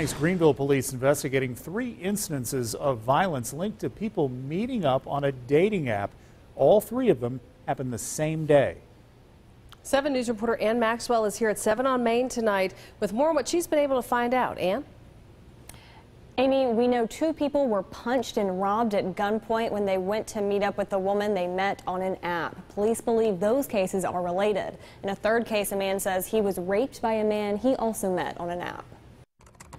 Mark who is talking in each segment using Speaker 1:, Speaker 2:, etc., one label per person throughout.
Speaker 1: Thanks. Greenville police investigating 3 incidences of violence linked to people meeting up on a dating app. All 3 of them happened the same day.
Speaker 2: 7 News reporter Ann Maxwell is here at 7 on Main tonight with more on what she's been able to find out. Ann?
Speaker 3: Amy, we know 2 people were punched and robbed at gunpoint when they went to meet up with a woman they met on an app. Police believe those cases are related. In a 3rd case, a man says he was raped by a man he also met on an app.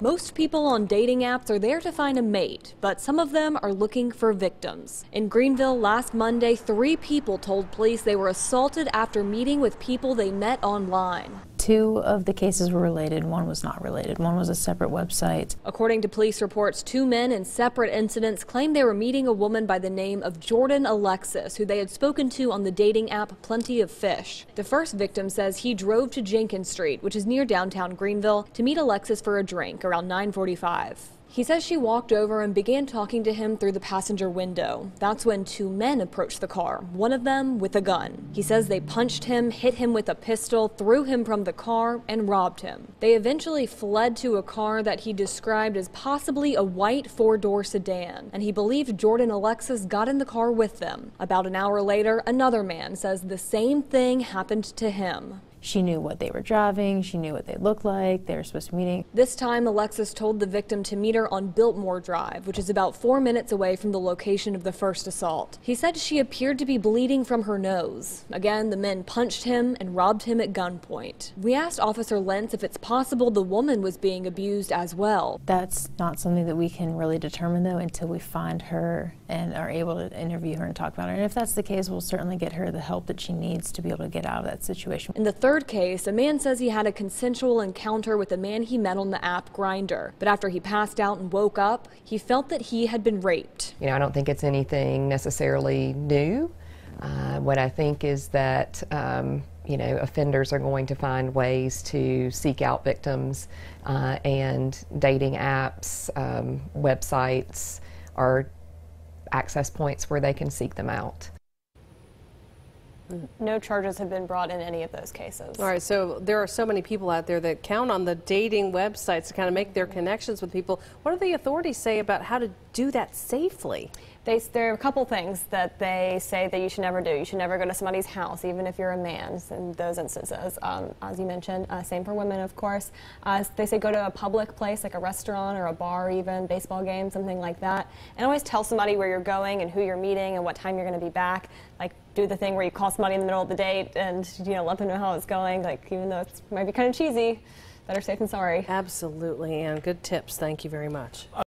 Speaker 4: Most people on dating apps are there to find a mate, but some of them are looking for victims. In Greenville last Monday, 3 people told police they were assaulted after meeting with people they met online.
Speaker 5: 2 of the cases were related, 1 was not related. 1 was a separate website.
Speaker 4: According to police reports, 2 men in separate incidents claimed they were meeting a woman by the name of Jordan Alexis, who they had spoken to on the dating app Plenty of Fish. The first victim says he drove to Jenkins Street, which is near downtown Greenville, to meet Alexis for a drink around 9:45. He says she walked over and began talking to him through the passenger window. That's when 2 men approached the car, one of them with a gun. He says they punched him, hit him with a pistol, threw him from the car, and robbed him. They eventually fled to a car that he described as possibly a white 4-door sedan, and he believed Jordan Alexis got in the car with them. About an hour later, another man says the same thing happened to him.
Speaker 5: She knew what they were driving, she knew what they looked like, they were supposed to be meeting.
Speaker 4: This time, Alexis told the victim to meet her on Biltmore Drive, which is about 4 minutes away from the location of the first assault. He said she appeared to be bleeding from her nose. Again, the men punched him and robbed him at gunpoint. We asked Officer Lentz if it's possible the woman was being abused as well.
Speaker 5: That's not something that we can really determine, though, until we find her and are able to interview her and talk about her. And if that's the case, we'll certainly get her the help that she needs to be able to get out of that situation.
Speaker 4: In the 3rd case, a man says he had a consensual encounter with a man he met on the app Grindr, but after he passed out and woke up, he felt that he had been raped.
Speaker 6: I don't think it's anything necessarily new. What I think is that offenders are going to find ways to seek out victims, and dating apps, websites are access points where they can seek them out.
Speaker 3: No charges have been brought in any of those cases.
Speaker 2: All right, so there are so many people out there that count on the dating websites to kind of make their connections with people. What do the authorities say about how to do that safely?
Speaker 3: There are a couple things that they say that you should never do. You should never go to somebody's house, even if you're a man, in those instances. As you mentioned, same for women, of course. They say go to a public place, like a restaurant or a bar even, baseball game, something like that. And always tell somebody where you're going and who you're meeting and what time you're going to be back. Like, do the thing where you call somebody in the middle of the date and, let them know how it's going. Like, even though it might be kind of cheesy, better safe than sorry.
Speaker 2: Absolutely, and good tips. Thank you very much.